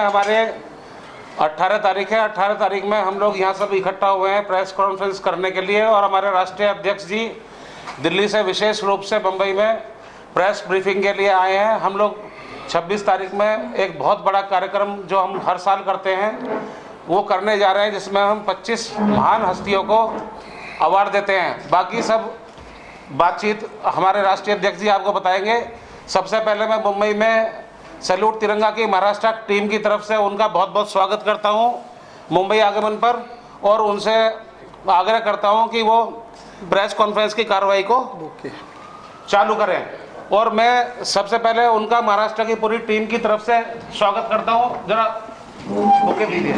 हमारे 18 तारीख है। 18 तारीख में हम लोग यहाँ सब इकट्ठा हुए हैं प्रेस कॉन्फ्रेंस करने के लिए, और हमारे राष्ट्रीय अध्यक्ष जी दिल्ली से विशेष रूप से मुंबई में प्रेस ब्रीफिंग के लिए आए हैं। हम लोग 26 तारीख में एक बहुत बड़ा कार्यक्रम जो हम हर साल करते हैं वो करने जा रहे हैं, जिसमें हम 25 महान हस्तियों को अवार्ड देते हैं। बाकी सब बातचीत हमारे राष्ट्रीय अध्यक्ष जी आपको बताएंगे। सबसे पहले मैं मुंबई में सैल्यूट तिरंगा की महाराष्ट्र टीम की तरफ से उनका बहुत बहुत स्वागत करता हूं मुंबई आगमन पर, और उनसे आग्रह करता हूं कि वो प्रेस कॉन्फ्रेंस की कार्रवाई को चालू करें। और मैं सबसे पहले उनका महाराष्ट्र की पूरी टीम की तरफ से स्वागत करता हूं। जरा बुके दीजिए।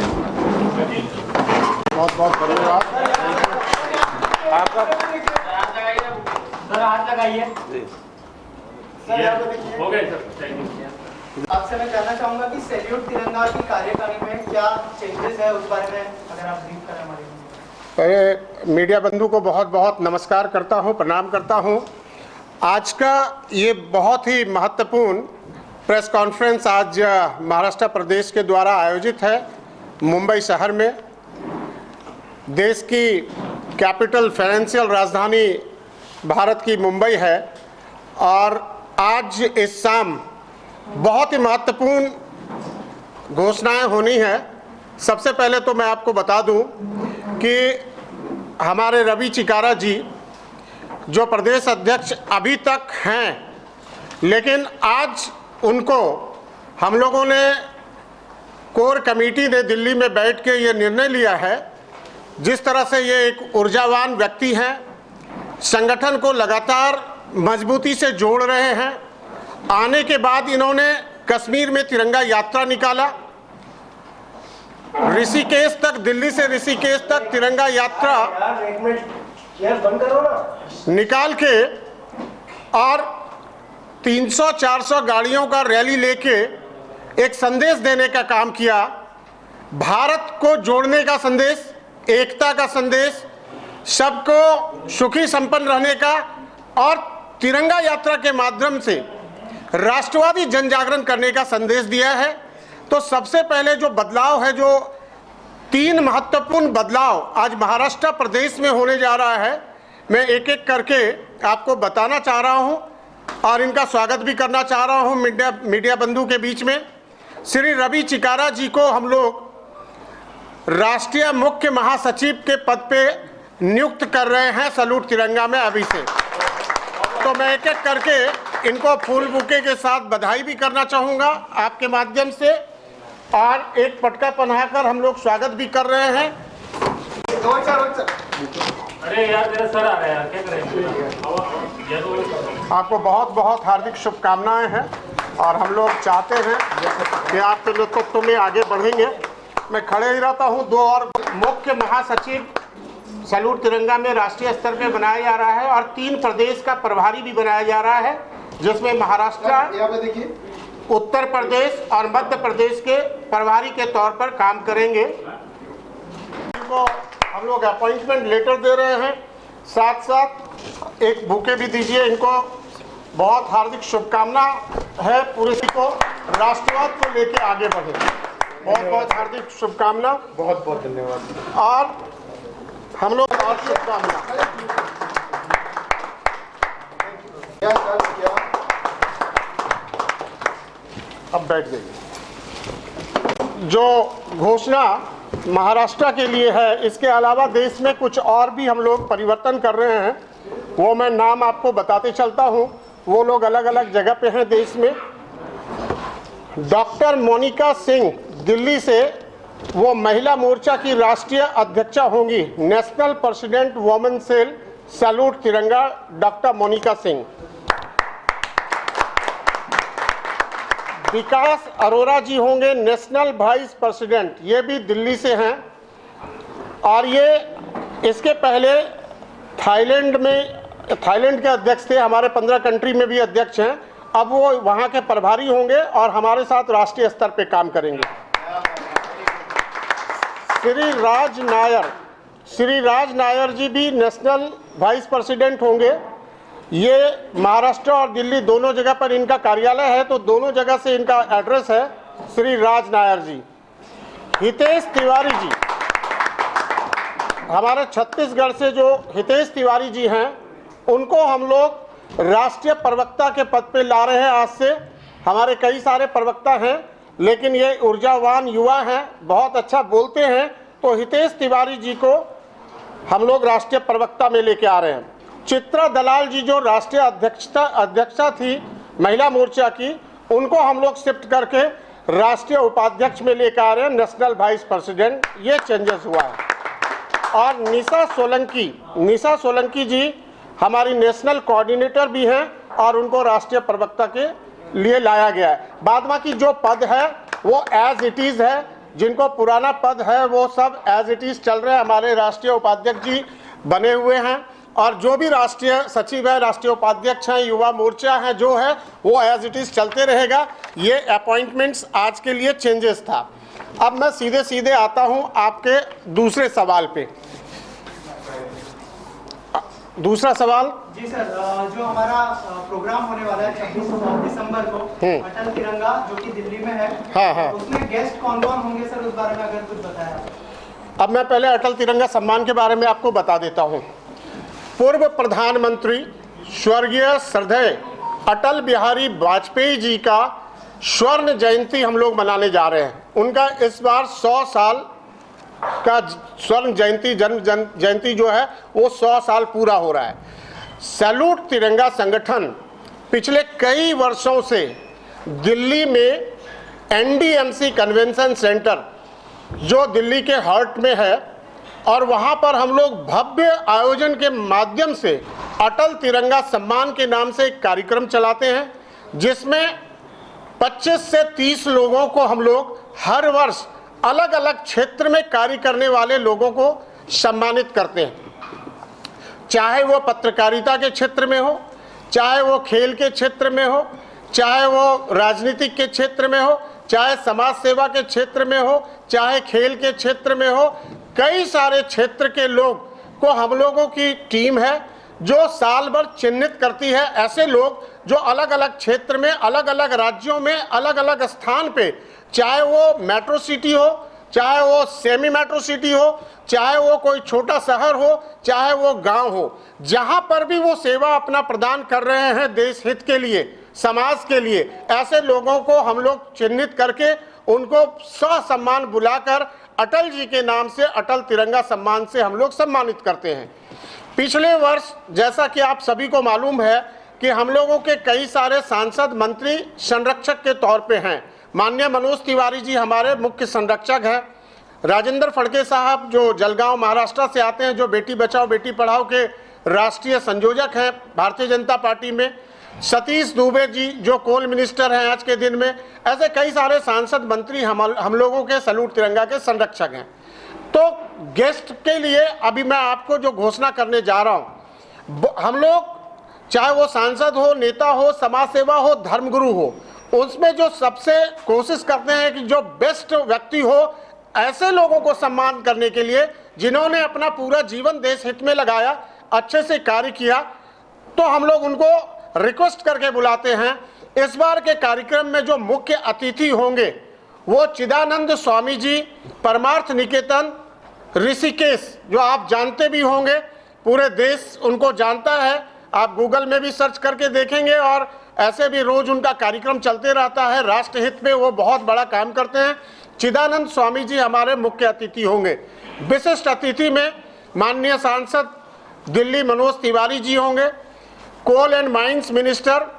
बहुत बहुत धन्यवाद आपका। हाथ लगाइए। हो गए सर। आपसे मैं जानना चाहूंगा कि सैल्यूट तिरंगा की कार्यकारिणी में क्या चेंजेस है, उस बारे में अगर आप ब्रीफ करें हमारे। पहले मीडिया बंधु को बहुत बहुत नमस्कार करता हूं, प्रणाम करता हूं। आज का ये बहुत ही महत्वपूर्ण प्रेस कॉन्फ्रेंस आज महाराष्ट्र प्रदेश के द्वारा आयोजित है मुंबई शहर में। देश की कैपिटल फाइनेंशियल राजधानी भारत की मुंबई है, और आज इस शाम बहुत ही महत्वपूर्ण घोषणाएं होनी है। सबसे पहले तो मैं आपको बता दूं कि हमारे रवि चिकारा जी जो प्रदेश अध्यक्ष अभी तक हैं, लेकिन आज उनको हम लोगों ने कोर कमेटी ने दिल्ली में बैठ के ये निर्णय लिया है, जिस तरह से ये एक ऊर्जावान व्यक्ति हैं, संगठन को लगातार मजबूती से जोड़ रहे हैं। आने के बाद इन्होंने कश्मीर में तिरंगा यात्रा निकाला, ऋषिकेश तक, दिल्ली से ऋषिकेश तक तिरंगा यात्रा निकाल के और 300-400 गाड़ियों का रैली लेके एक संदेश देने का काम किया। भारत को जोड़ने का संदेश, एकता का संदेश, सबको सुखी संपन्न रहने का, और तिरंगा यात्रा के माध्यम से राष्ट्रवादी जन जागरण करने का संदेश दिया है। तो सबसे पहले जो बदलाव है, जो 3 महत्वपूर्ण बदलाव आज महाराष्ट्र प्रदेश में होने जा रहा है, मैं एक एक करके आपको बताना चाह रहा हूं और इनका स्वागत भी करना चाह रहा हूं मीडिया बंधु के बीच में। श्री रवि चिकारा जी को हम लोग राष्ट्रीय मुख्य महासचिव के पद पे नियुक्त कर रहे हैं सैल्यूट तिरंगा में अभी से। तो मैं एक एक करके इनको फूल बुके के साथ बधाई भी करना चाहूँगा आपके माध्यम से, और एक पटका पहनाकर हम लोग स्वागत भी कर रहे हैं। अरे यार मेरा सर आ रहा है यार, क्या करें। आपको बहुत बहुत हार्दिक शुभकामनाएं हैं, और हम लोग चाहते हैं कि आपके नेतृत्व में आगे बढ़ेंगे। मैं खड़े ही रहता हूँ। 2 और मुख्य महासचिव सैल्यूट तिरंगा में राष्ट्रीय स्तर पे बनाया जा रहा है, और 3 प्रदेश का प्रभारी भी बनाया जा रहा है, जिसमें महाराष्ट्र, उत्तर प्रदेश और मध्य प्रदेश के प्रभारी के तौर पर काम करेंगे। इनको हम लोग अपॉइंटमेंट लेटर दे रहे हैं, साथ साथ एक बुके भी दीजिए इनको। बहुत हार्दिक शुभकामना है पूरे को, राष्ट्रवाद को लेके आगे बढ़े। बहुत बहुत हार्दिक शुभकामना, बहुत बहुत धन्यवाद, और हम लोग और शुभकामना। अब बैठ जाइए। जो घोषणा महाराष्ट्र के लिए है, इसके अलावा देश में कुछ और भी हम लोग परिवर्तन कर रहे हैं, वो मैं नाम आपको बताते चलता हूँ। वो लोग अलग अलग जगह पे हैं देश में। डॉक्टर मोनिका सिंह दिल्ली से वो महिला मोर्चा की राष्ट्रीय अध्यक्षा होंगी, national president women cell salute Tiranga, doctor Monika Singh. Vikas Arora ji होंगे नेशनल वाइस प्रेसिडेंट, ये भी दिल्ली से हैं, और ये इसके पहले थाईलैंड के अध्यक्ष थे, हमारे 15 कंट्री में भी अध्यक्च हैं। अब वो वहाँ के प्रभारी होंगे और हमारे साथ राष्ट्रीय स्तर पे काम करेंगे। श्री राज नायर जी भी नेशनल वाइस प्रेसिडेंट होंगे। ये महाराष्ट्र और दिल्ली दोनों जगह पर इनका कार्यालय है, तो दोनों जगह से इनका एड्रेस है। श्री राज नायर जी, हितेश तिवारी जी, हमारे छत्तीसगढ़ से जो हितेश तिवारी जी हैं, उनको हम लोग राष्ट्रीय प्रवक्ता के पद पे ला रहे हैं। आज से हमारे कई सारे प्रवक्ता हैं, लेकिन ये ऊर्जावान युवा हैं, बहुत अच्छा बोलते हैं, तो हितेश तिवारी जी को हम लोग राष्ट्रीय प्रवक्ता में लेके आ रहे हैं। चित्रा दलाल जी जो राष्ट्रीय अध्यक्षा थी महिला मोर्चा की, उनको हम लोग शिफ्ट करके राष्ट्रीय उपाध्यक्ष में लेकर आ रहे हैं, नेशनल वाइस प्रेसिडेंट। ये चेंजेस हुआ है। और निशा सोलंकी जी हमारी नेशनल कोऑर्डिनेटर भी हैं और उनको राष्ट्रीय प्रवक्ता के लिए लाया गया है। बाद बाकी जो पद है वो एज इट इज है, जिनको पुराना पद है वो सब एज इट इज चल रहे हैं। हमारे राष्ट्रीय उपाध्यक्ष जी बने हुए हैं और जो भी राष्ट्रीय सचिव है, राष्ट्रीय उपाध्यक्ष हैं, युवा मोर्चा है, जो है वो एज इट इज चलते रहेगा। ये अपॉइंटमेंट्स आज के लिए चेंजेस था। अब मैं सीधे सीधे आता हूं आपके दूसरे सवाल पे। दूसरा सवाल जी सर, जो हमारा प्रोग्राम होने वाला है 26 दिसंबर को अटल तिरंगा जो कि दिल्ली में है, हाँ। उसमें गेस्ट कौन कौन होंगे सर, उस बारे में अगर कुछ बताया। अब मैं पहले अटल तिरंगा सम्मान के बारे में आपको बता देता हूं। पूर्व प्रधानमंत्री स्वर्गीय श्रद्धेय अटल बिहारी वाजपेयी जी का स्वर्ण जयंती हम लोग मनाने जा रहे हैं। उनका इस बार 100 साल का स्वर्ण जयंती, जन्म जयंती जो है वो 100 साल पूरा हो रहा है। सैल्यूट तिरंगा संगठन पिछले कई वर्षों से दिल्ली में एनडीएमसी कन्वेंशन सेंटर जो दिल्ली के हार्ट में है, और वहाँ पर हम लोग भव्य आयोजन के माध्यम से अटल तिरंगा सम्मान के नाम से एक कार्यक्रम चलाते हैं, जिसमें 25 से 30 लोगों को हम लोग हर वर्ष अलग अलग क्षेत्र में कार्य करने वाले लोगों को सम्मानित करते हैं। चाहे वो पत्रकारिता के क्षेत्र में हो, चाहे वो खेल के क्षेत्र में हो, चाहे वो राजनीतिक के क्षेत्र में हो, चाहे समाज सेवा के क्षेत्र में हो, चाहे खेल के क्षेत्र में हो, कई सारे क्षेत्र के लोग को हम लोगों की टीम है जो साल भर चिन्हित करती है ऐसे लोग जो अलग अलग क्षेत्र में, अलग अलग राज्यों में, अलग अलग स्थान पे, चाहे वो मेट्रो सिटी हो, चाहे वो सेमी मेट्रो सिटी हो, चाहे वो कोई छोटा शहर हो, चाहे वो गांव हो, जहां पर भी वो सेवा अपना प्रदान कर रहे हैं देश हित के लिए, समाज के लिए, ऐसे लोगों को हम लोग चिन्हित करके उनको सम्मान बुलाकर अटल जी के नाम से अटल तिरंगा सम्मान से हम लोग सम्मानित करते हैं। पिछले वर्ष जैसा कि आप सभी को मालूम है कि हम लोगों के कई सारे सांसद, मंत्री संरक्षक के तौर पे हैं। माननीय मनोज तिवारी जी हमारे मुख्य संरक्षक हैं। राजेंद्र फड़के साहब जो जलगांव महाराष्ट्र से आते हैं, जो बेटी बचाओ बेटी पढ़ाओ के राष्ट्रीय संयोजक हैं भारतीय जनता पार्टी में। सतीश दुबे जी जो कोल मिनिस्टर हैं आज के दिन में। ऐसे कई सारे सांसद, मंत्री हम लोगों के सैल्यूट तिरंगा के संरक्षक हैं। तो गेस्ट के लिए अभी मैं आपको जो घोषणा करने जा रहा हूं, हम लोग चाहे वो सांसद हो, नेता हो, समाज सेवा हो, धर्मगुरु हो, उसमें जो सबसे कोशिश करते हैं कि जो बेस्ट व्यक्ति हो, ऐसे लोगों को सम्मान करने के लिए जिन्होंने अपना पूरा जीवन देश हित में लगाया, अच्छे से कार्य किया, तो हम लोग उनको रिक्वेस्ट करके बुलाते हैं। इस बार के कार्यक्रम में जो मुख्य अतिथि होंगे वो चिदानंद स्वामी जी, परमार्थ निकेतन ऋषिकेश, जो आप जानते भी होंगे, पूरे देश उनको जानता है। आप गूगल में भी सर्च करके देखेंगे और ऐसे भी रोज उनका कार्यक्रम चलते रहता है। राष्ट्र हित में वो बहुत बड़ा काम करते हैं। चिदानंद स्वामी जी हमारे मुख्य अतिथि होंगे। विशिष्ट अतिथि में माननीय सांसद दिल्ली मनोज तिवारी जी होंगे। Coal and mines minister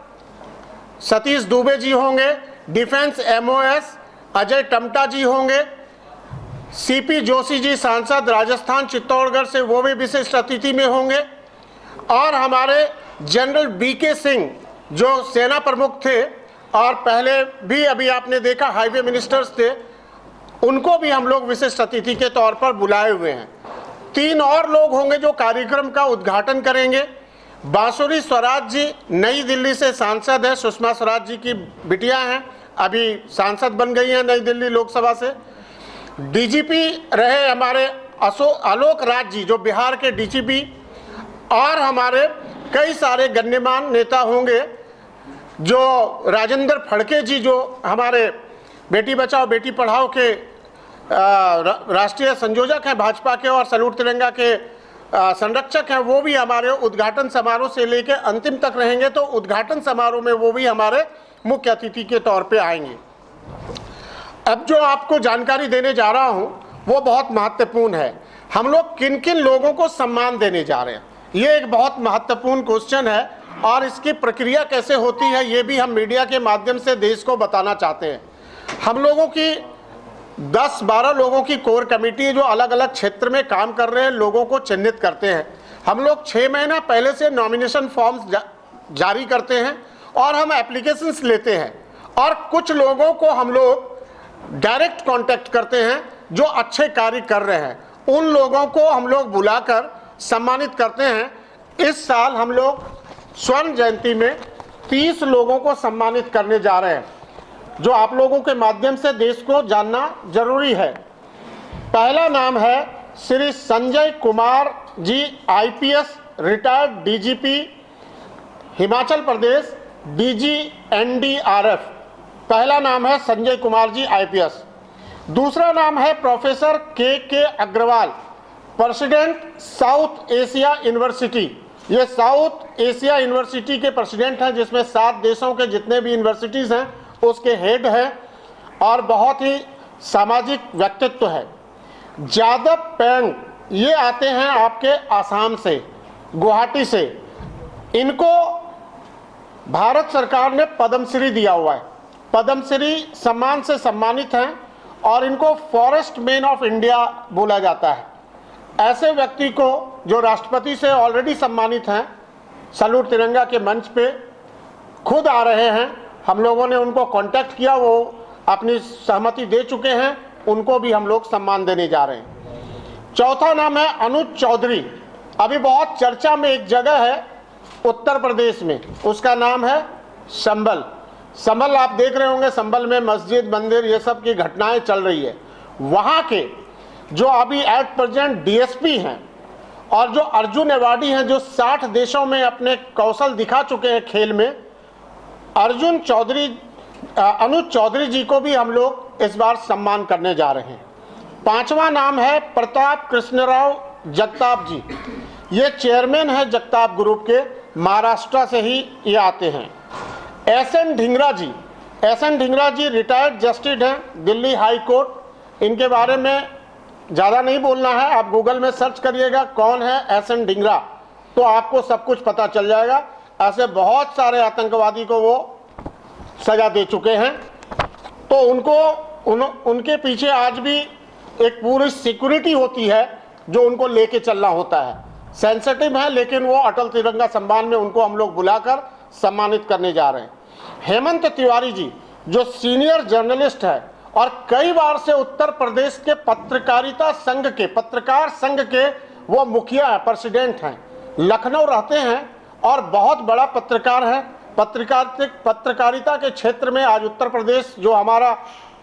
Satish Dubey ji होंगे। डिफेंस एमओएस अजय टमटा जी होंगे। सीपी जोशी जी सांसद राजस्थान चित्तौड़गढ़ से, वो भी विशिष्ट अतिथि में होंगे। और हमारे जनरल बीके सिंह जो सेना प्रमुख थे और पहले भी अभी आपने देखा हाईवे मिनिस्टर्स थे, उनको भी हम लोग विशिष्ट अतिथि के तौर पर बुलाए हुए हैं। 3 और लोग होंगे जो कार्यक्रम का उद्घाटन करेंगे। बांसुरी स्वराज जी नई दिल्ली से सांसद है, सुषमा स्वराज जी की बिटिया हैं, अभी सांसद बन गई हैं नई दिल्ली लोकसभा से। डीजीपी रहे हमारे आलोक राज जी जो बिहार के डीजीपी, और हमारे कई सारे गण्यमान नेता होंगे। जो राजेंद्र फड़के जी जो हमारे बेटी बचाओ बेटी पढ़ाओ के राष्ट्रीय संयोजक हैं भाजपा के और सैल्यूट तिरंगा के संरक्षक हैं, वो भी हमारे उद्घाटन समारोह से लेकर अंतिम तक रहेंगे। तो उद्घाटन समारोह में वो भी हमारे मुख्य अतिथि के तौर पे आएंगे। अब जो आपको जानकारी देने जा रहा हूं वो बहुत महत्वपूर्ण है। हम लोग किन किन लोगों को सम्मान देने जा रहे हैं, ये एक बहुत महत्वपूर्ण क्वेश्चन है और इसकी प्रक्रिया कैसे होती है ये भी हम मीडिया के माध्यम से देश को बताना चाहते हैं। हम लोगों की 10-12 लोगों की कोर कमेटी है जो अलग अलग क्षेत्र में काम कर रहे हैं, लोगों को चिन्हित करते हैं। हम लोग 6 महीना पहले से नॉमिनेशन फॉर्म्स जारी करते हैं और हम एप्लीकेशंस लेते हैं और कुछ लोगों को हम लोग डायरेक्ट कांटेक्ट करते हैं जो अच्छे कार्य कर रहे हैं, उन लोगों को हम लोग बुलाकर सम्मानित करते हैं। इस साल हम लोग स्वर्ण जयंती में 30 लोगों को सम्मानित करने जा रहे हैं जो आप लोगों के माध्यम से देश को जानना जरूरी है। पहला नाम है Shri Sanjay Kumar ji, IPS, retired DGP Himachal Pradesh, DG NDRF. पहला नाम है संजय कुमार जी, आईपीएस। दूसरा नाम है professor K Agarwal, president South Asia university. ये साउथ एशिया यूनिवर्सिटी के प्रेसिडेंट हैं जिसमें 7 देशों के जितने भी यूनिवर्सिटीज़ हैं उसके हेड हैं और बहुत ही सामाजिक व्यक्तित्व है। जादव पेंग, ये आते हैं आपके आसाम से, गुवाहाटी से। इनको भारत सरकार ने पद्मश्री दिया हुआ है, पद्मश्री सम्मान से सम्मानित हैं और इनको फॉरेस्ट मैन ऑफ इंडिया बोला जाता है। ऐसे व्यक्ति को जो राष्ट्रपति से ऑलरेडी सम्मानित हैं, सैल्यूट तिरंगा के मंच पे खुद आ रहे हैं। हम लोगों ने उनको कांटेक्ट किया, वो अपनी सहमति दे चुके हैं, उनको भी हम लोग सम्मान देने जा रहे हैं। चौथा नाम है अनुज चौधरी। अभी बहुत चर्चा में एक जगह है उत्तर प्रदेश में, उसका नाम है संभल। संभल आप देख रहे होंगे, संभल में मस्जिद मंदिर ये सब की घटनाएं चल रही है। वहाँ के जो अभी एट प्रेजेंट डीएसपी हैं और जो अर्जुन अवार्डी हैं, जो 60 देशों में अपने कौशल दिखा चुके हैं खेल में, अनुज चौधरी जी को भी हम लोग इस बार सम्मान करने जा रहे हैं। पांचवा नाम है प्रताप कृष्णराव जगताप जी। ये चेयरमैन है जगताप ग्रुप के, महाराष्ट्र से ही ये आते हैं। एसएन ढींगरा जी, एसएन ढींगरा जी रिटायर्ड जस्टिस हैं दिल्ली हाई कोर्ट। इनके बारे में ज़्यादा नहीं बोलना है, आप गूगल में सर्च करिएगा कौन है एसएन ढींगरा, तो आपको सब कुछ पता चल जाएगा। ऐसे बहुत सारे आतंकवादी को वो सजा दे चुके हैं, तो उनके पीछे आज भी एक पूरी सिक्योरिटी होती है जो उनको लेके चलना होता है। सेंसिटिव है, लेकिन वो अटल तिरंगा सम्मान में उनको हम लोग बुलाकर सम्मानित करने जा रहे हैं। हेमंत तिवारी जी जो सीनियर जर्नलिस्ट है और कई बार से उत्तर प्रदेश के पत्रकार संघ के वो मुखिया है, प्रेसिडेंट हैं, लखनऊ रहते हैं और बहुत बड़ा पत्रकार है। पत्रकारिता के क्षेत्र में आज उत्तर प्रदेश जो हमारा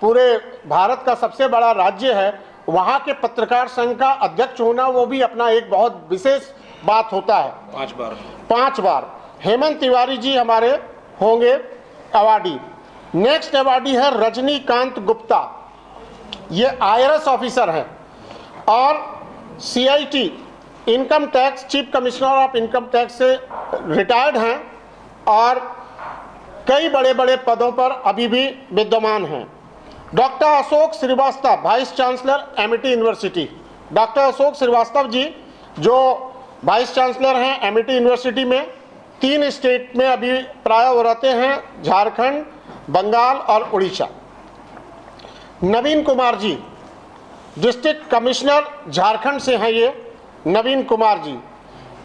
पूरे भारत का सबसे बड़ा राज्य है, वहाँ के पत्रकार संघ का अध्यक्ष होना वो भी अपना एक बहुत विशेष बात होता है। 5 बार हेमंत तिवारी जी हमारे होंगे अवार्डी। नेक्स्ट अवार्डी है रजनीकांत गुप्ता, ये आईआरएस ऑफिसर हैं और CIT income tax, chief commissioner of income tax से रिटायर्ड हैं और कई बड़े बड़े पदों पर अभी भी विद्यमान हैं। Doctor Ashok Shrivastava, vice chancellor Amity University. Doctor Ashok Shrivastava ji जो वाइस चांसलर हैं एमिटी यूनिवर्सिटी में, 3 स्टेट में अभी प्राय वो रहते हैं, झारखंड, बंगाल और उड़ीसा। नवीन कुमार जी डिस्ट्रिक्ट कमिश्नर झारखंड से हैं ये, नवीन कुमार जी।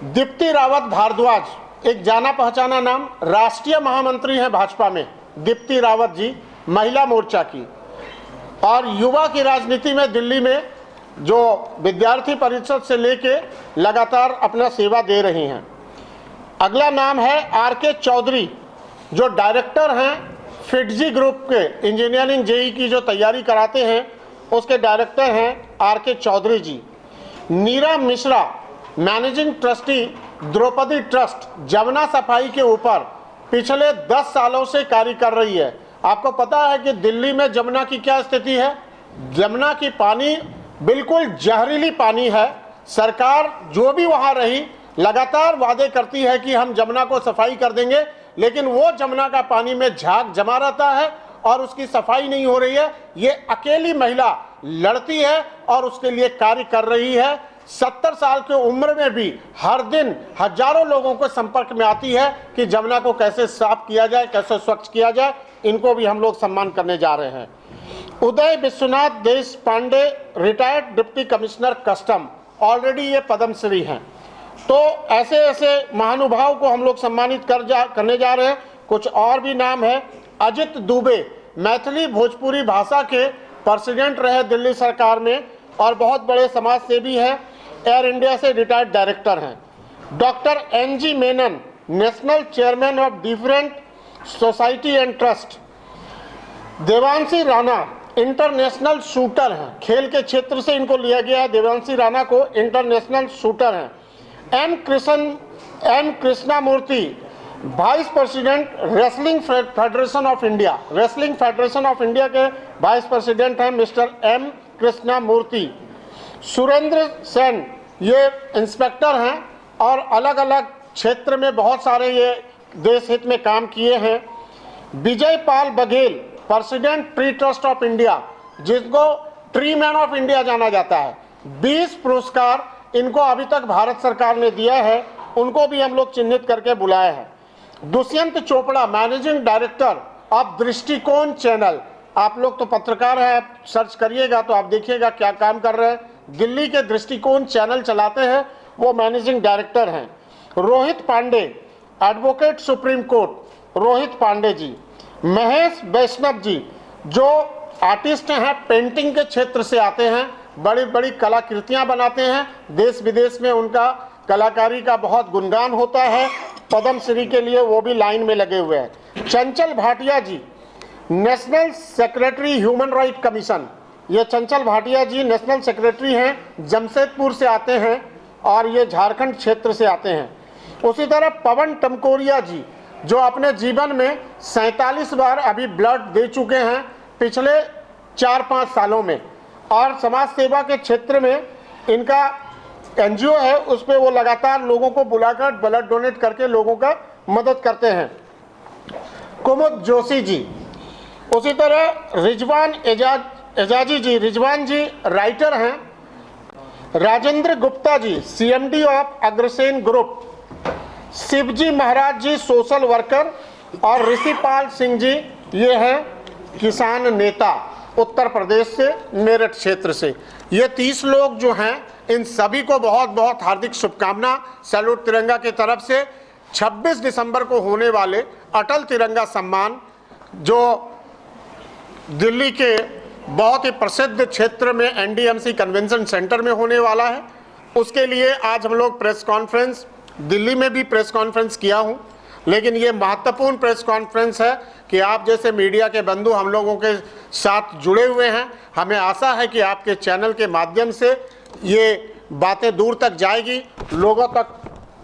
दीप्ति रावत भारद्वाज, एक जाना पहचाना नाम, राष्ट्रीय महामंत्री हैं भाजपा में, दीप्ति रावत जी, महिला मोर्चा की और युवा की राजनीति में दिल्ली में जो विद्यार्थी परिषद से लेके लगातार अपना सेवा दे रही हैं। अगला नाम है आरके चौधरी जो डायरेक्टर हैं फिटजी ग्रुप के, इंजीनियरिंग जेई की जो तैयारी कराते हैं उसके डायरेक्टर हैं RK Chaudhary ji. Neera Mishra managing trustee Draupadi trust, Jamuna सफाई के ऊपर पिछले 10 सालों से कार्य कर रही है आपको पता है कि दिल्ली में जमुना की क्या स्थिति है? जमुना की पानी बिल्कुल जहरीली पानी है। सरकार जो भी वहां रही लगातार वादे करती है कि हम जमुना को सफाई कर देंगे, लेकिन वो जमुना का पानी में झाग जमा रहता है और उसकी सफाई नहीं हो रही है। ये अकेली महिला लड़ती है और उसके लिए कार्य कर रही है। 70 साल की उम्र में भी हर दिन हजारों लोगों को संपर्क में आती है कि जमुना को कैसे साफ किया जाए, कैसे स्वच्छ किया जाए। इनको भी हम लोग सम्मान करने जा रहे हैं। Uday Vishwanath Deshpande, retired deputy commissioner custom, already ये पद्मश्री हैं। तो ऐसे ऐसे महानुभाव को हम लोग सम्मानित करने जा रहे हैं। कुछ और भी नाम है। अजित दुबे मैथिली भोजपुरी भाषा के प्रेसिडेंट रहे दिल्ली सरकार में और बहुत बड़े समाज सेवी हैं। एयर इंडिया से रिटायर्ड डायरेक्टर हैं। Doctor NG Menon national chairman of different society and trust. Devanshi Rana international shooter हैं, खेल के क्षेत्र से इनको लिया गया है। देवांशी राणा को इंटरनेशनल शूटर हैं। N Krishnamurthy vice president wrestling federation of India, wrestling federation of India के वाइस प्रेसिडेंट हैं मिस्टर M कृष्णामूर्ति। सुरेंद्र सेन ये इंस्पेक्टर हैं और अलग अलग क्षेत्र में बहुत सारे ये देश हित में काम किए हैं। Vijay Pal Baghel president tree trust of India, जिसको ट्री मैन ऑफ इंडिया जाना जाता है। 20 पुरस्कार इनको अभी तक भारत सरकार ने दिया है, उनको भी हम लोग चिन्हित करके बुलाए हैं। Dushyant Chopra managing director of दृष्टिकोण चैनल, आप लोग तो पत्रकार हैं, आप सर्च करिएगा तो आप देखिएगा क्या काम कर रहे हैं। दिल्ली के दृष्टिकोण चैनल चलाते हैं, वो मैनेजिंग डायरेक्टर हैं। Rohit Pandey advocate supreme court, Rohit Pandey ji. Mahesh Vaishnav ji जो आर्टिस्ट हैं, पेंटिंग के क्षेत्र से आते हैं, बड़ी बड़ी कलाकृतियां बनाते हैं, देश विदेश में उनका कलाकारी का बहुत गुणगान होता है। पद्मश्री के लिए वो भी लाइन में लगे हुए हैं। Chanchal Bhatia ji national secretary human right commission, ये चंचल भाटिया जी नेशनल सेक्रेटरी हैं, जमशेदपुर से आते हैं और ये झारखंड क्षेत्र से आते हैं। उसी तरह पवन टमकोरिया जी जो अपने जीवन में 47 बार अभी ब्लड दे चुके हैं पिछले 4-5 सालों में, और समाज सेवा के क्षेत्र में इनका NGO है, उस पर वो लगातार लोगों को बुलाकर ब्लड डोनेट करके लोगों का मदद करते हैं। कुमुद जोशी जी। उसी तरह रिजवान एजाजी जी, रिजवान जी राइटर हैं। Rajendra Gupta ji CMD of Agrasen group. Shivji Maharaj ji social worker और ऋषिपाल सिंह जी ये हैं किसान नेता, उत्तर प्रदेश से, मेरठ क्षेत्र से। ये 30 लोग जो हैं, इन सभी को बहुत बहुत हार्दिक शुभकामना सैल्यूट तिरंगा की तरफ से। 26 दिसंबर को होने वाले अटल तिरंगा सम्मान जो दिल्ली के बहुत ही प्रसिद्ध क्षेत्र में NDMC कन्वेंशन सेंटर में होने वाला है, उसके लिए आज हम लोग प्रेस कॉन्फ्रेंस, दिल्ली में भी प्रेस कॉन्फ्रेंस किया हूं, लेकिन ये महत्वपूर्ण प्रेस कॉन्फ्रेंस है कि आप जैसे मीडिया के बंधु हम लोगों के साथ जुड़े हुए हैं। हमें आशा है कि आपके चैनल के माध्यम से ये बातें दूर तक जाएगी, लोगों तक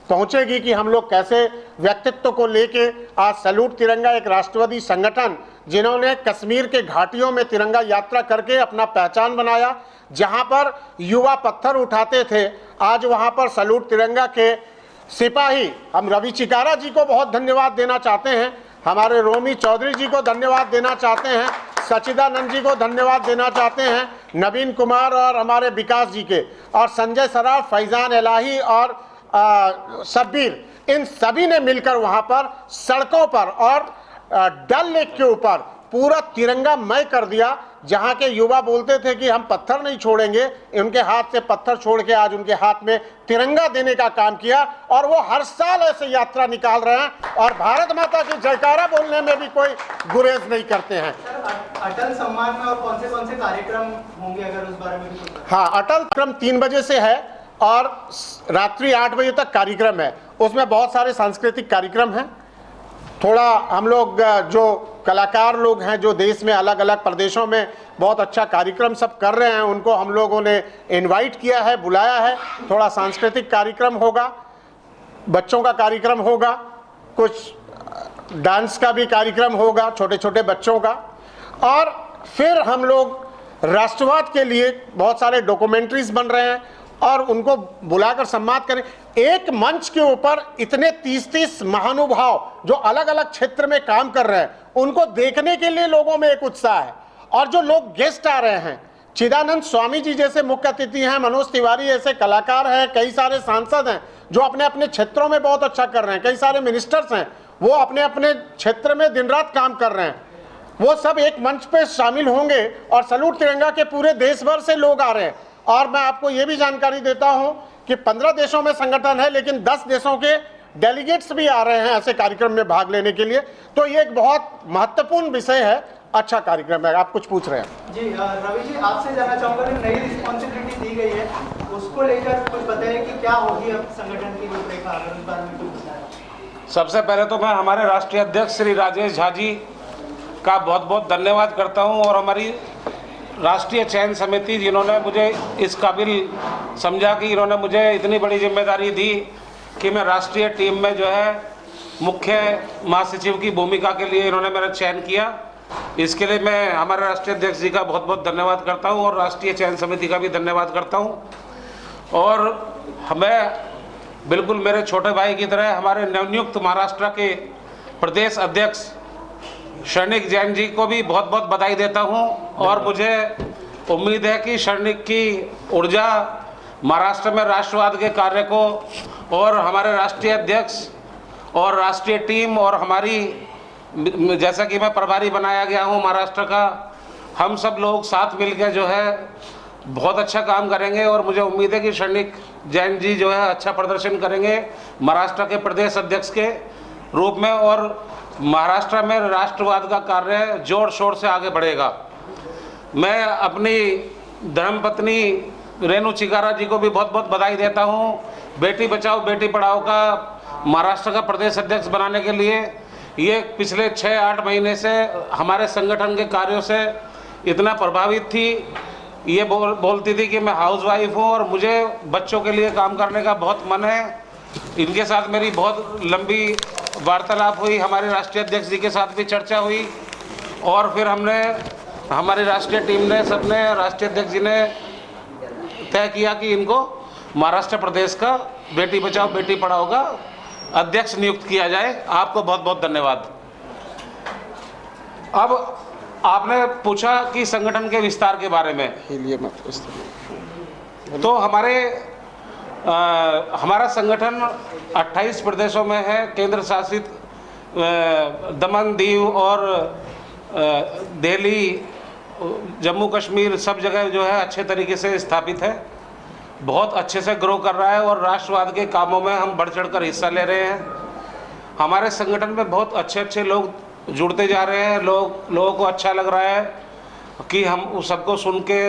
पहुंचेगी कि हम लोग कैसे व्यक्तित्व को लेके आज सैल्यूट तिरंगा एक राष्ट्रवादी संगठन, जिन्होंने कश्मीर के घाटियों में तिरंगा यात्रा करके अपना पहचान बनाया, जहां पर युवा पत्थर उठाते थे, आज वहां पर सैल्यूट तिरंगा के सिपाही, हम रवि चिकारा जी को बहुत धन्यवाद देना चाहते हैं, हमारे रोमी चौधरी जी को धन्यवाद देना चाहते हैं, सचिदानंद जी को धन्यवाद देना चाहते हैं, नवीन कुमार और हमारे विकास जी के, और संजय सराफ, फैजान एलाही और शब्बीर, इन सभी ने मिलकर वहां पर सड़कों पर और डल लेक के ऊपर पूरा तिरंगामय कर दिया। जहां के युवा बोलते थे कि हम पत्थर नहीं छोड़ेंगे, उनके हाथ से पत्थर छोड़ के आज उनके हाथ में तिरंगा देने का काम किया, और वो हर साल ऐसे यात्रा निकाल रहे हैं और भारत माता की जयकारा बोलने में भी कोई गुरेज नहीं करते हैं। अटल सम्मान में और कौन से कार्यक्रम होंगे, अगर उस बारे में भी कुछ? हाँ, अटल क्रम 3 बजे से है और रात्रि 8 बजे तक कार्यक्रम है। उसमें बहुत सारे सांस्कृतिक कार्यक्रम हैं। थोड़ा हम लोग जो कलाकार लोग हैं जो देश में अलग अलग प्रदेशों में बहुत अच्छा कार्यक्रम सब कर रहे हैं, उनको हम लोगों ने इनवाइट किया है, बुलाया है। थोड़ा सांस्कृतिक कार्यक्रम होगा, बच्चों का कार्यक्रम होगा, कुछ डांस का भी कार्यक्रम होगा छोटे छोटे बच्चों का, और फिर हम लोग राष्ट्रवाद के लिए बहुत सारे डॉक्यूमेंट्रीज बन रहे हैं और उनको बुलाकर सम्मान करें। एक मंच के ऊपर इतने 30-30 महानुभाव जो अलग अलग क्षेत्र में काम कर रहे हैं, उनको देखने के लिए लोगों में एक उत्साह है। और जो लोग गेस्ट आ रहे हैं, चिदानंद स्वामी जी जैसे मुख्य अतिथि हैं, मनोज तिवारी ऐसे कलाकार हैं, कई सारे सांसद हैं जो अपने अपने क्षेत्रों में बहुत अच्छा कर रहे हैं, कई सारे मिनिस्टर्स हैं वो अपने अपने क्षेत्र में दिन रात काम कर रहे हैं, वो सब एक मंच पे शामिल होंगे और सैल्यूट तिरंगा के पूरे देश भर से लोग आ रहे हैं। और मैं आपको ये भी जानकारी देता हूं कि 15 देशों में संगठन है, लेकिन 10 देशों के डेलीगेट्स भी आ रहे हैं ऐसे कार्यक्रम में भाग लेने के लिए। तो ये एक बहुत महत्वपूर्ण विषय है, अच्छा कार्यक्रम है। आप कुछ पूछ रहे हैं? जी रवि जी, आपसे जानना चाहूँगा कि नई रिस्पॉन्सिबिलिटी दी गई है, उसको लेकर कुछ बताइए कि क्या होगी अब संगठन की रूपरेखा, अगर इस बारे में कुछ बताएं। सबसे पहले तो मैं हमारे राष्ट्रीय अध्यक्ष श्री राजेश झा जी का बहुत बहुत धन्यवाद करता हूं, और हमारी राष्ट्रीय चयन समिति जिन्होंने मुझे इस काबिल समझा कि इन्होंने मुझे इतनी बड़ी जिम्मेदारी दी कि मैं राष्ट्रीय टीम में जो है मुख्य महासचिव की भूमिका के लिए इन्होंने मेरा चयन किया। इसके लिए मैं हमारे राष्ट्रीय अध्यक्ष जी का बहुत बहुत धन्यवाद करता हूं और राष्ट्रीय चयन समिति का भी धन्यवाद करता हूं। और हमें बिल्कुल मेरे छोटे भाई की तरह हमारे नवनियुक्त महाराष्ट्र के प्रदेश अध्यक्ष शर्णिक जैन जी को भी बहुत बहुत बधाई देता हूं, और मुझे उम्मीद है कि शर्णिक की ऊर्जा महाराष्ट्र में राष्ट्रवाद के कार्य को और हमारे राष्ट्रीय अध्यक्ष और राष्ट्रीय टीम और हमारी, जैसा कि मैं प्रभारी बनाया गया हूं महाराष्ट्र का, हम सब लोग साथ मिलकर जो है बहुत अच्छा काम करेंगे। और मुझे उम्मीद है कि शर्णिक जैन जी जो है अच्छा प्रदर्शन करेंगे महाराष्ट्र के प्रदेश अध्यक्ष के रूप में, और महाराष्ट्र में राष्ट्रवाद का कार्य जोर शोर से आगे बढ़ेगा। मैं अपनी धर्मपत्नी रेणु चिकारा जी को भी बहुत बहुत बधाई देता हूं, बेटी बचाओ बेटी पढ़ाओ का महाराष्ट्र का प्रदेश अध्यक्ष बनाने के लिए। ये पिछले 6-8 महीने से हमारे संगठन के कार्यों से इतना प्रभावित थी, ये बोलती थी कि मैं हाउसवाइफ हूँ और मुझे बच्चों के लिए काम करने का बहुत मन है। इनके साथ मेरी बहुत लंबी वार्तालाप हुई, हमारे राष्ट्रीय अध्यक्ष जी के साथ भी चर्चा हुई, और फिर हमने, हमारी राष्ट्रीय टीम ने, सबने, राष्ट्रीय अध्यक्ष जी ने तय किया कि इनको महाराष्ट्र प्रदेश का बेटी बचाओ बेटी पढ़ाओ का अध्यक्ष नियुक्त किया जाए। आपको बहुत बहुत धन्यवाद। अब आपने पूछा कि संगठन के विस्तार के बारे में, तो हमारा संगठन 28 प्रदेशों में है, केंद्र शासित दमन दीव और दिल्ली, जम्मू कश्मीर, सब जगह जो है अच्छे तरीके से स्थापित है, बहुत अच्छे से ग्रो कर रहा है, और राष्ट्रवाद के कामों में हम बढ़ चढ़कर हिस्सा ले रहे हैं। हमारे संगठन में बहुत अच्छे अच्छे लोग जुड़ते जा रहे हैं, लोगों को अच्छा लग रहा है कि हम सबको सुन के,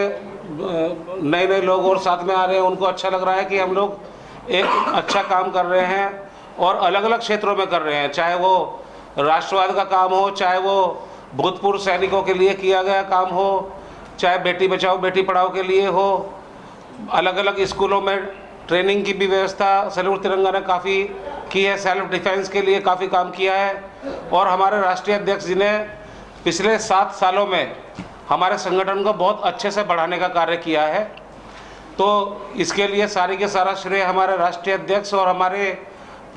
नए नए लोग और साथ में आ रहे हैं, उनको अच्छा लग रहा है कि हम लोग एक अच्छा काम कर रहे हैं और अलग अलग क्षेत्रों में कर रहे हैं, चाहे वो राष्ट्रवाद का काम हो, चाहे वो भूतपूर्व सैनिकों के लिए किया गया काम हो, चाहे बेटी बचाओ बेटी पढ़ाओ के लिए हो, अलग अलग स्कूलों में ट्रेनिंग की भी व्यवस्था सैल्यूट तिरंगा ने काफ़ी की है, सेल्फ डिफेंस के लिए काफ़ी काम किया है। और हमारे राष्ट्रीय अध्यक्ष जी ने पिछले 7 सालों में हमारे संगठन को बहुत अच्छे से बढ़ाने का कार्य किया है। तो इसके लिए सारी के सारा श्रेय हमारे राष्ट्रीय अध्यक्ष और हमारे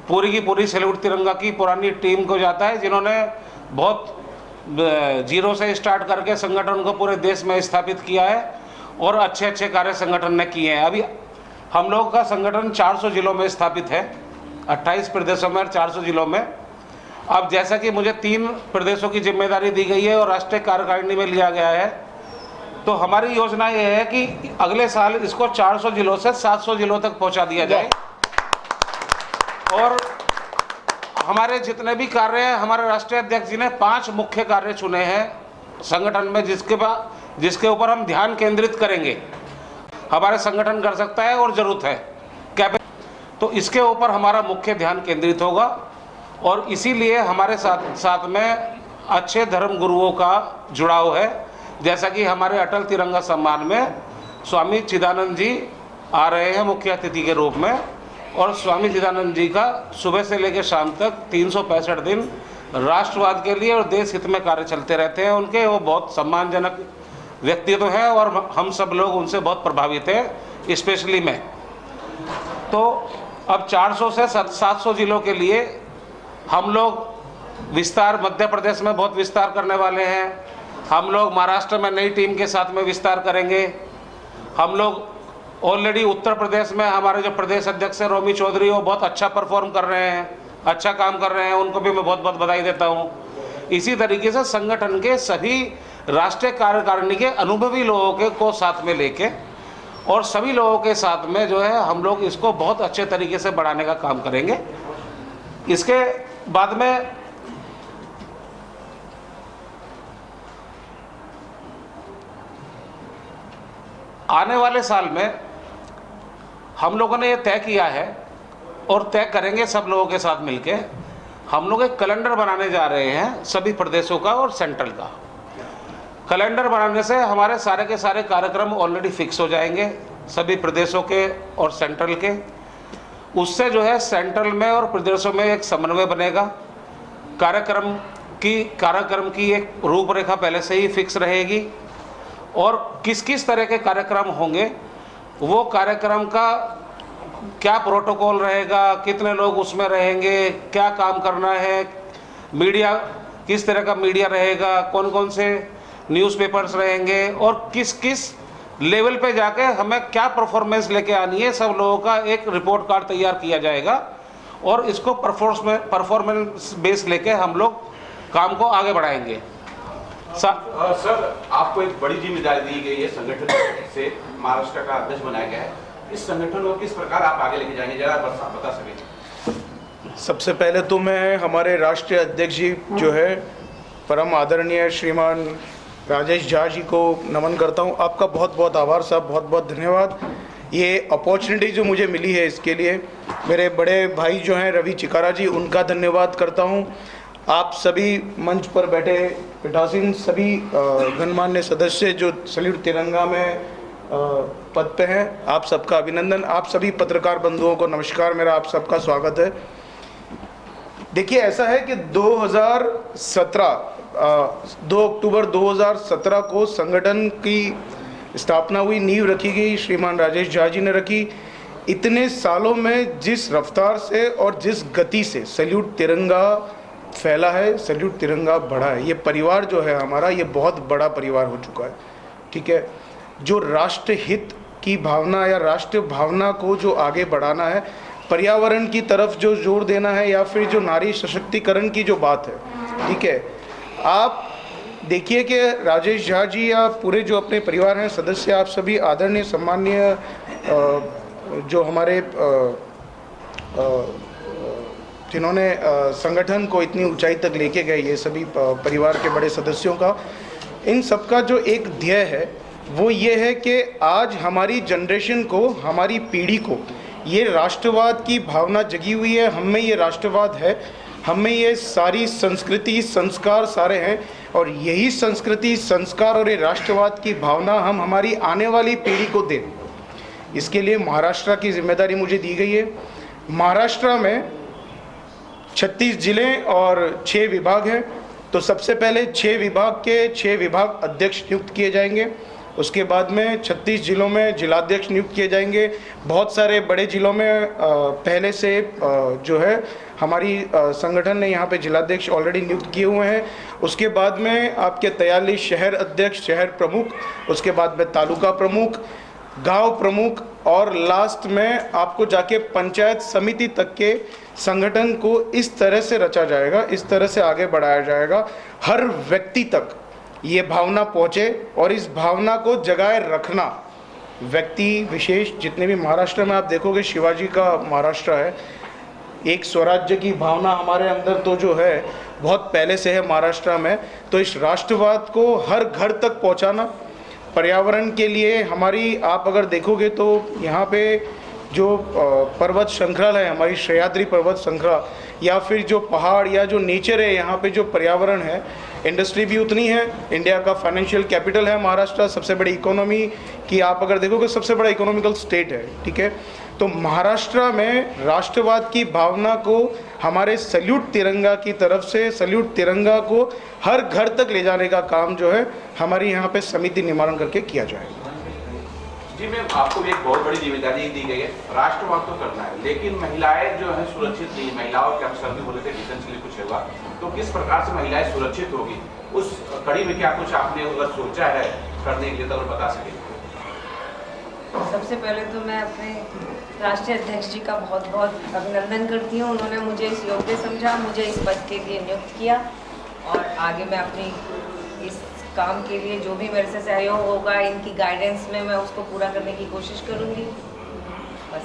पूरी की पूरी सैल्यूट तिरंगा की पुरानी टीम को जाता है, जिन्होंने बहुत जीरो से स्टार्ट करके संगठन को पूरे देश में स्थापित किया है और अच्छे अच्छे कार्य संगठन ने किए हैं। अभी हम लोग का संगठन 400 जिलों में स्थापित है, 28 प्रदेशों में और 400 जिलों में। अब जैसा कि मुझे 3 प्रदेशों की जिम्मेदारी दी गई है और राष्ट्रीय कार्यकारिणी में लिया गया है, तो हमारी योजना ये है कि अगले साल इसको 400 जिलों से 700 जिलों तक पहुंचा दिया जाए। और हमारे जितने भी कार्य हैं, हमारे राष्ट्रीय अध्यक्ष जी ने 5 मुख्य कार्य चुने हैं संगठन में, जिसके ऊपर हम ध्यान केंद्रित करेंगे, हमारे संगठन कर सकता है और ज़रूरत है क्या, तो इसके ऊपर हमारा मुख्य ध्यान केंद्रित होगा। और इसीलिए हमारे साथ में अच्छे धर्म गुरुओं का जुड़ाव है, जैसा कि हमारे अटल तिरंगा सम्मान में स्वामी चिदानंद जी आ रहे हैं मुख्य अतिथि के रूप में, और स्वामी चिदानंद जी का सुबह से लेकर शाम तक 365 दिन राष्ट्रवाद के लिए और देश हित में कार्य चलते रहते हैं उनके। वो बहुत सम्मानजनक व्यक्तित्व हैं और हम सब लोग उनसे बहुत प्रभावित हैं, स्पेशली मैं। तो अब 400 से 700 जिलों के लिए हम लोग विस्तार, मध्य प्रदेश में बहुत विस्तार करने वाले हैं। हम लोग महाराष्ट्र में नई टीम के साथ में विस्तार करेंगे। हम लोग ऑलरेडी उत्तर प्रदेश में हमारे जो प्रदेश अध्यक्ष हैं रोमी चौधरी, वो बहुत अच्छा परफॉर्म कर रहे हैं, अच्छा काम कर रहे हैं, उनको भी मैं बहुत बहुत बधाई देता हूँ। इसी तरीके से संगठन के सभी राष्ट्रीय कार्यकारिणी के अनुभवी लोगों को साथ में लेके और सभी लोगों के साथ में जो है हम लोग इसको बहुत अच्छे तरीके से बढ़ाने का काम करेंगे। इसके बाद में आने वाले साल में हम लोगों ने ये तय किया है और तय करेंगे सब लोगों के साथ मिलके, हम लोग एक कैलेंडर बनाने जा रहे हैं सभी प्रदेशों का और सेंट्रल का। कैलेंडर बनाने से हमारे सारे के सारे कार्यक्रम ऑलरेडी फिक्स हो जाएंगे सभी प्रदेशों के और सेंट्रल के। उससे जो है सेंट्रल में और प्रदेशों में एक समन्वय बनेगा। कार्यक्रम की एक रूपरेखा पहले से ही फिक्स रहेगी और किस किस तरह के कार्यक्रम होंगे, वो कार्यक्रम का क्या प्रोटोकॉल रहेगा, कितने लोग उसमें रहेंगे, क्या काम करना है, मीडिया किस तरह का मीडिया रहेगा, कौन कौन से न्यूज़पेपर्स रहेंगे और किस किस लेवल पे जाके हमें क्या परफॉर्मेंस लेके आनी है, सब लोगों का एक रिपोर्ट कार्ड तैयार किया जाएगा और इसको परफॉर्मेंस बेस लेके हम लोग काम को आगे बढ़ाएंगे। सर, आपको एक बड़ी जिम्मेदारी दी गई है, संगठन से महाराष्ट्र का अध्यक्ष बनाया गया है। इस संगठन को किस प्रकार आप आगे लेके जाएंगे, जरा बता सकें? सबसे पहले तो मैं हमारे राष्ट्रीय अध्यक्ष जी जो है परम आदरणीय श्रीमान राजेश झा जी को नमन करता हूं। आपका बहुत बहुत आभार साहब, बहुत बहुत धन्यवाद। ये अपॉर्चुनिटी जो मुझे मिली है इसके लिए मेरे बड़े भाई जो हैं रवि चिकारा जी, उनका धन्यवाद करता हूं। आप सभी मंच पर बैठे पीठासीन सभी गणमान्य सदस्य जो सैल्यूट तिरंगा में पद पे हैं, आप सबका अभिनंदन। आप सभी पत्रकार बंधुओं को नमस्कार, मेरा आप सबका स्वागत है। देखिए, ऐसा है कि 2 अक्टूबर 2017 को संगठन की स्थापना हुई, नींव रखी गई, श्रीमान राजेश झा जी ने रखी। इतने सालों में जिस रफ्तार से और जिस गति से सैल्यूट तिरंगा फैला है, सैल्यूट तिरंगा बढ़ा है, ये परिवार जो है हमारा, ये बहुत बड़ा परिवार हो चुका है। ठीक है, जो राष्ट्र हित की भावना या राष्ट्रीय भावना को जो आगे बढ़ाना है, पर्यावरण की तरफ जो जोर देना है या फिर जो नारी सशक्तिकरण की जो बात है, ठीक है, आप देखिए कि राजेश झा जी या पूरे जो अपने परिवार हैं सदस्य, आप सभी आदरणीय सम्माननीय जो हमारे जिन्होंने संगठन को इतनी ऊंचाई तक लेके गए, ये सभी परिवार के बड़े सदस्यों का, इन सबका जो एक ध्येय है वो ये है कि आज हमारी जनरेशन को, हमारी पीढ़ी को ये राष्ट्रवाद की भावना जगी हुई है। हम में ये राष्ट्रवाद है, हम में ये सारी संस्कृति संस्कार सारे हैं और यही संस्कृति संस्कार और ये राष्ट्रवाद की भावना हम हमारी आने वाली पीढ़ी को दें। इसके लिए महाराष्ट्र की जिम्मेदारी मुझे दी गई है। महाराष्ट्र में 36 जिले और 6 विभाग हैं। तो सबसे पहले 6 विभाग के 6 विभाग अध्यक्ष नियुक्त किए जाएंगे। उसके बाद में 36 जिलों में जिलाध्यक्ष नियुक्त किए जाएंगे। बहुत सारे बड़े जिलों में पहले से जो है हमारी संगठन ने यहाँ पे जिलाध्यक्ष ऑलरेडी नियुक्त किए हुए हैं। उसके बाद में आपके 43 शहर अध्यक्ष, शहर प्रमुख, उसके बाद में तालुका प्रमुख, गांव प्रमुख और लास्ट में आपको जाके पंचायत समिति तक के संगठन को इस तरह से रचा जाएगा, इस तरह से आगे बढ़ाया जाएगा, हर व्यक्ति तक ये भावना पहुँचे और इस भावना को जगाए रखना। व्यक्ति विशेष जितने भी महाराष्ट्र में आप देखोगे, शिवाजी का महाराष्ट्र है, एक स्वराज्य की भावना हमारे अंदर तो जो है बहुत पहले से है महाराष्ट्र में। तो इस राष्ट्रवाद को हर घर तक पहुँचाना, पर्यावरण के लिए हमारी आप अगर देखोगे तो यहाँ पे जो पर्वत श्रृंखला है, हमारी सह्याद्री पर्वत श्रृंखला, या फिर जो पहाड़ या जो नेचर है यहाँ पे, जो पर्यावरण है, इंडस्ट्री भी उतनी है, इंडिया का फाइनेंशियल कैपिटल है महाराष्ट्र, सबसे बड़ी इकोनॉमी की आप अगर देखोगे सबसे बड़ा इकोनॉमिकल स्टेट है, ठीक है। तो महाराष्ट्र में राष्ट्रवाद की भावना को हमारे सैल्यूट तिरंगा की तरफ से, सैल्यूट तिरंगा को हर घर तक ले जाने का काम जो है हमारी यहाँ पे समिति निर्माण करके किया जाएगा। जी मैम, आपको भी एक बहुत बड़ी जिम्मेदारी दी गई है, राष्ट्रवाद तो करना है, लेकिन महिलाएं जो है सुरक्षित नहीं, महिलाओं के अवसर भी बोले थे डिफेंसली कुछ होगा, तो किस प्रकार से महिलाएं सुरक्षित होगी, उस कड़ी में क्या कुछ आपने अगर सोचा है करने के लिए तो बता सके। सबसे पहले तो मैं अपने राष्ट्रीय अध्यक्ष जी का बहुत बहुत अभिनंदन करती हूँ। उन्होंने मुझे इस योग्य समझा, मुझे इस पद के लिए नियुक्त किया और आगे मैं अपनी इस काम के लिए जो भी मेरे से सहयोग होगा, इनकी गाइडेंस में मैं उसको पूरा करने की कोशिश करूँगी। बस।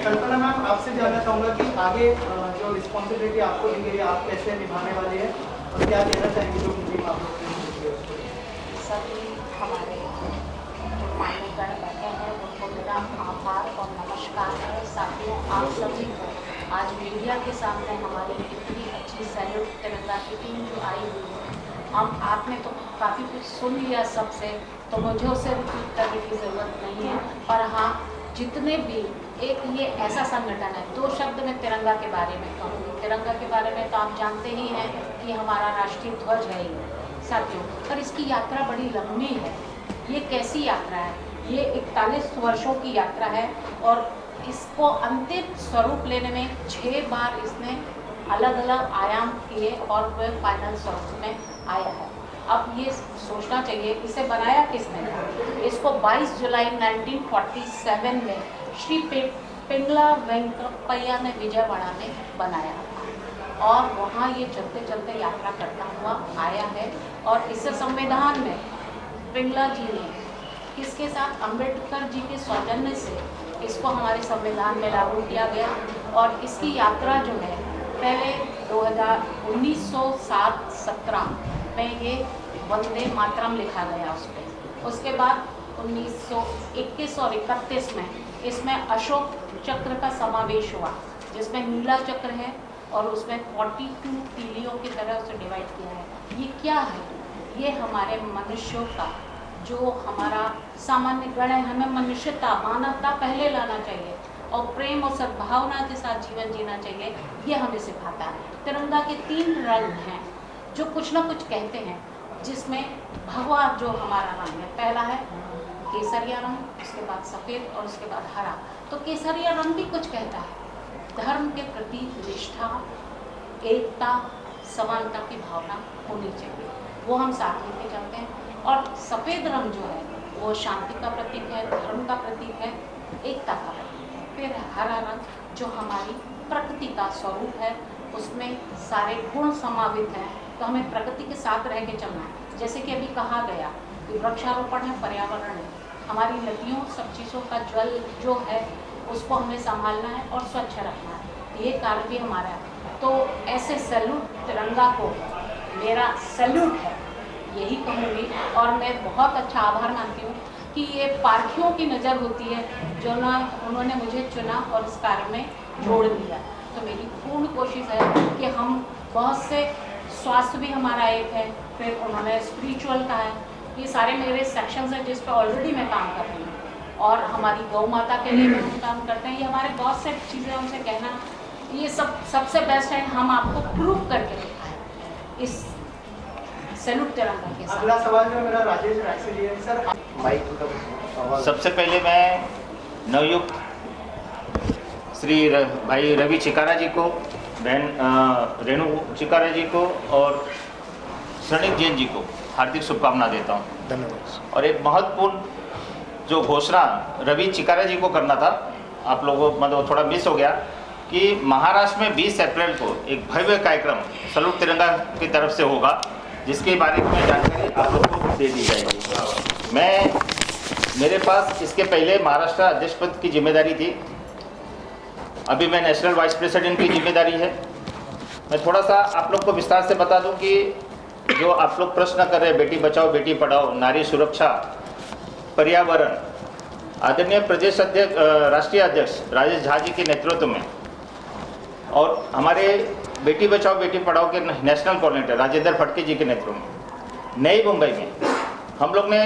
कल्पना मैम, आपसे जानना चाहूँगा कि आगे जो रिस्पॉन्सिबिलिटी आपको दी गई है आप कैसे निभाने वाले हैं और क्या कहना चाहेंगे जो मुझे आप लोग को दी है? सभी हमारे जो मान्यगण बैठे हैं उनको मेरा आभार और नमस्कार है। साथियों, आप सभी को आज मीडिया के सामने हमारी इतनी अच्छी सैल्यूट तिरंगा की टीम जो आई हुई है, हम आपने तो काफ़ी कुछ सुन लिया सबसे, तो मुझे उसे रिपीट करने की ज़रूरत नहीं है। और हाँ, जितने भी एक ये ऐसा संगठन है, 2 शब्द में तिरंगा के बारे में कहूँगी। तिरंगा के बारे में तो आप जानते ही हैं कि हमारा राष्ट्रीय ध्वज है ही साथियों, पर इसकी यात्रा बड़ी लंबी है। ये कैसी यात्रा है? ये 41 वर्षों की यात्रा है और इसको अंतिम स्वरूप लेने में 6 बार इसने अलग अलग आयाम किए और वह फाइनल स्वरूप में आया है। अब ये सोचना चाहिए इसे बनाया किसने? इसको 22 जुलाई 1947 में श्री पिंगला वेंकटप्पय्या ने विजयवाड़ा में बनाया और वहाँ ये चलते चलते यात्रा करता हुआ आया है। और इस संविधान में पिंगला जी ने किसके साथ, अम्बेडकर जी के सौजन्य से इसको हमारे संविधान में लागू किया गया। और इसकी यात्रा जो है पहले 1907-17 में ये वंदे मातरम लिखा गया उस पर। उसके बाद 1921 और 31 में इसमें अशोक चक्र का समावेश हुआ, जिसमें नीला चक्र है और उसमें 42 तीलियों की तरह उसे डिवाइड किया है। ये क्या है? ये हमारे मनुष्यों का जो हमारा सामान्य गण है, हमें मनुष्यता, मानवता पहले लाना चाहिए और प्रेम और सद्भावना के साथ जीवन जीना चाहिए, ये हमें सिखाता है। तिरंगा के 3 रंग हैं जो कुछ ना कुछ कहते हैं, जिसमें भगवा जो हमारा रंग है, पहला है केसरिया रंग, उसके बाद सफ़ेद और उसके बाद हरा। तो केसरिया रंग भी कुछ कहता है, धर्म के प्रति निष्ठा, एकता, समानता की भावना होनी चाहिए, वो हम साथ लेके चलते हैं। और सफ़ेद रंग जो है वो शांति का प्रतीक है, धर्म का प्रतीक है, एकता का प्रतीक है। फिर हरा रंग जो हमारी प्रकृति का स्वरूप है, उसमें सारे गुण समावित हैं, तो हमें प्रकृति के साथ रह के चलना है। जैसे कि अभी कहा गया कि वृक्षारोपण है, पर्यावरण है, हमारी नदियों सब चीज़ों का जल जो है उसको हमें संभालना है और स्वच्छ रखना है, ये कार्य भी हमारा है। तो ऐसे सैल्यूट तिरंगा को मेरा सैल्यूट है, यही कहूँगी। और मैं बहुत अच्छा आभार मानती हूँ कि ये पार्थियों की नज़र होती है जो ना उन्होंने मुझे चुना और इस कार्य में जोड़ दिया। तो मेरी पूर्ण कोशिश है कि हम बहुत से, स्वास्थ्य भी हमारा एक है, फिर उन्होंने स्पिरिचुअल का है, ये सारे मेरे सेक्शंस हैं जिस पर ऑलरेडी मैं काम कर रही हूँ। और हमारी गौ माता के लिए भी हम काम करते हैं, ये हमारे बहुत से चीज़ें उनसे कहना, ये सब सबसे बेस्ट है, हम आपको प्रूव करके दिखाएं इस सैल्यूट तिरंगा के साथ। अगला सवाल जो मेरा राजेश राय से लिए सर, माइक। सबसे पहले मैं नवयुक्त श्री भाई रवि चिकारा जी को, बहन रेणु चिकारा जी को और शरणिक जैन जी को हार्दिक शुभकामना देता हूँ। धन्यवाद। और एक महत्वपूर्ण जो घोषणा रवि चिकारा जी को करना था, आप लोगों मतलब थोड़ा मिस हो गया कि महाराष्ट्र में 20 अप्रैल को एक भव्य कार्यक्रम सैल्यूट तिरंगा की तरफ से होगा, जिसके बारे में जानकारी आप लोग को दे दी जाएगी। मेरे पास इसके पहले महाराष्ट्र अध्यक्ष पद की जिम्मेदारी थी, अभी मैं नेशनल वाइस प्रेसिडेंट की जिम्मेदारी है। मैं थोड़ा सा आप लोग को विस्तार से बता दूं कि जो आप लोग प्रश्न कर रहे हैं, बेटी बचाओ बेटी पढ़ाओ, नारी सुरक्षा, पर्यावरण, आदरणीय प्रदेश अध्यक्ष राष्ट्रीय अध्यक्ष राजेश झा जी के नेतृत्व में और हमारे बेटी बचाओ बेटी पढ़ाओ के नेशनल कोऑर्डिनेटर राजेंद्र फटके जी के नेतृत्व में नई मुंबई में हम लोग ने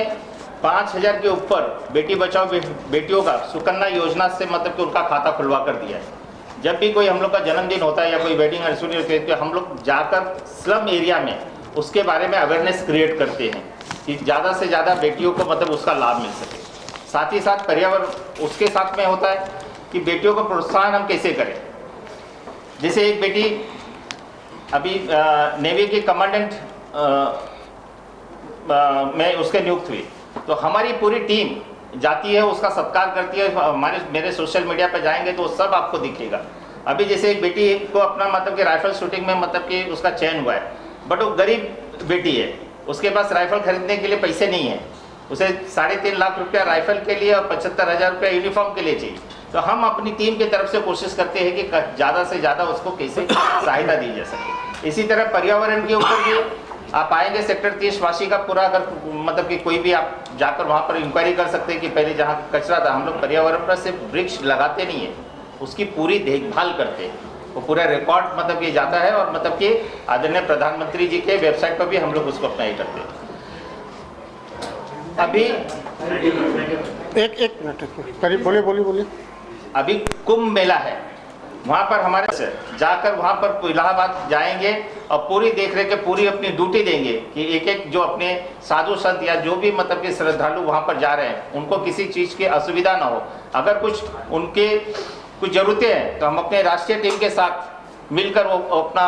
5,000 के ऊपर बेटी बचाओ बेटियों का सुकन्या योजना से मतलब कि उनका खाता खुलवा कर दिया है। जब भी कोई हम लोग का जन्मदिन होता है या कोई वेडिंग एनिवर्सरी होती है तो हम लोग जाकर स्लम एरिया में उसके बारे में अवेयरनेस क्रिएट करते हैं कि ज़्यादा से ज़्यादा बेटियों को मतलब उसका लाभ मिल सके। साथ ही साथ पर्यावरण उसके साथ में होता है कि बेटियों को प्रोत्साहन हम कैसे करें। जैसे एक बेटी अभी नेवी की कमांडेंट में उसके नियुक्त हुई तो हमारी पूरी टीम जाती है, उसका सत्कार करती है। मेरे सोशल मीडिया पर जाएंगे तो वो सब आपको दिखेगा। अभी जैसे एक बेटी को अपना मतलब कि राइफल शूटिंग में मतलब कि उसका चयन हुआ है, बट वो गरीब बेटी है, उसके पास राइफल खरीदने के लिए पैसे नहीं है, उसे 3.5 लाख रुपया राइफल के लिए और 75,000 रुपया यूनिफॉर्म के लिए चाहिए। तो हम अपनी टीम की तरफ से कोशिश करते हैं कि ज़्यादा से ज़्यादा उसको कैसे सहायता दी जा सके। इसी तरह पर्यावरण के ऊपर भी आप आएंगे सेक्टर 30 वाशी का पूरा अगर मतलब कि कोई भी आप जाकर वहाँ पर इंक्वायरी कर सकते हैं कि पहले जहाँ कचरा था हम लोग पर्यावरण पर सिर्फ वृक्ष लगाते नहीं है, उसकी पूरी देखभाल करते हैं। वो पूरा रिकॉर्ड मतलब ये जाता है और मतलब कि आदरणीय प्रधानमंत्री जी के वेबसाइट पर भी हम लोग उसको अपना ही करते हैं। अभी एक मिनट बोलिए। अभी कुंभ मेला है, वहाँ पर हमारे से जाकर वहाँ पर इलाहाबाद जाएंगे और पूरी देख रेख के पूरी अपनी ड्यूटी देंगे कि एक एक जो अपने साधु संत या जो भी मतलब कि श्रद्धालु वहाँ पर जा रहे हैं उनको किसी चीज़ की असुविधा ना हो। अगर कुछ उनके कुछ ज़रूरतें हैं तो हम अपने राष्ट्रीय टीम के साथ मिलकर वो अपना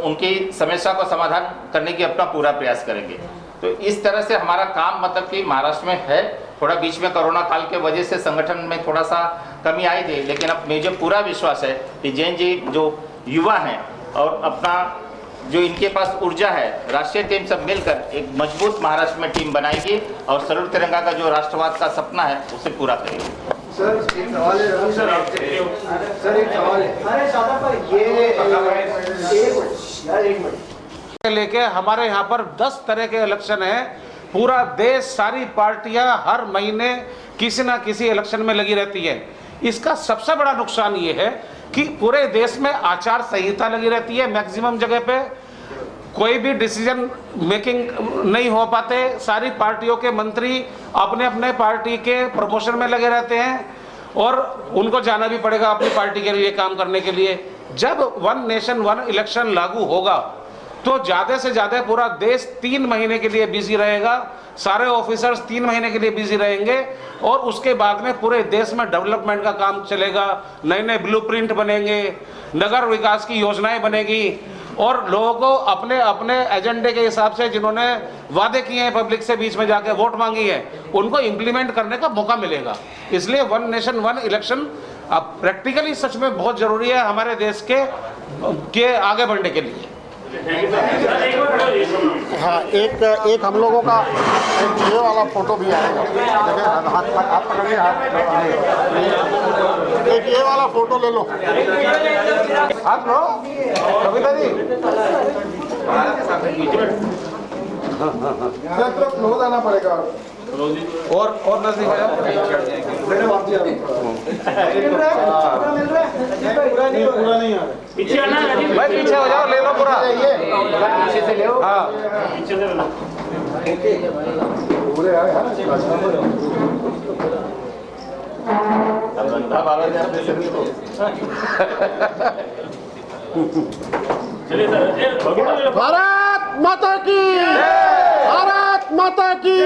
उनकी समस्या को समाधान करने की अपना पूरा प्रयास करेंगे। तो इस तरह से हमारा काम मतलब कि महाराष्ट्र में है। थोड़ा बीच में कोरोना काल के वजह से संगठन में थोड़ा सा कमी आई थी, लेकिन अब मुझे पूरा विश्वास है कि जैन जी जो युवा हैं और अपना जो इनके पास ऊर्जा है, राष्ट्रीय टीम सब मिलकर एक मजबूत महाराष्ट्र में टीम बनाएगी और सलूट तिरंगा का जो राष्ट्रवाद का सपना है उसे पूरा करेगी। सर एक सवाल है सर एक सवाल है। अरे शादा पर ये एक मिनट लेके हमारे यहाँ पर 10 तरह के इलेक्शन हैं। पूरा देश, सारी पार्टियां हर महीने किसी ना किसी इलेक्शन में लगी रहती है। इसका सबसे बड़ा नुकसान ये है कि पूरे देश में आचार संहिता लगी रहती है। मैक्सिमम जगह पे कोई भी डिसीजन मेकिंग नहीं हो पाते। सारी पार्टियों के मंत्री अपने अपने पार्टी के प्रमोशन में लगे रहते हैं और उनको जाना भी पड़ेगा अपनी पार्टी के लिए काम करने के लिए। जब 1 नेशन 1 इलेक्शन लागू होगा तो ज़्यादा से ज़्यादा पूरा देश 3 महीने के लिए बिजी रहेगा, सारे ऑफिसर्स 3 महीने के लिए बिजी रहेंगे और उसके बाद में पूरे देश में डेवलपमेंट का काम चलेगा। नए नए ब्लूप्रिंट बनेंगे, नगर विकास की योजनाएं बनेगी और लोगों को अपने अपने एजेंडे के हिसाब से जिन्होंने वादे किए हैं पब्लिक से बीच में जाके वोट मांगी है उनको इम्प्लीमेंट करने का मौका मिलेगा। इसलिए 1 नेशन 1 इलेक्शन अब प्रैक्टिकली सच में बहुत ज़रूरी है हमारे देश के आगे बढ़ने के लिए। हाँ, एक हम लोगों का एक ये वाला फोटो भी आएगा। देखिए हाथ पकड़िए, एक ये वाला फोटो ले लो। हाथ लो कविता जी। क्लोज आना पड़ेगा और नजदीक आ जाओ। पूरा नहीं आ पीछे आना है, भाई पीछे हो जाओ, ले लो पूरा। पीछे से ले हाँ पीछे से लो। पूरे आए हैं। चलिए सर, भारत माता की, भारत माता की।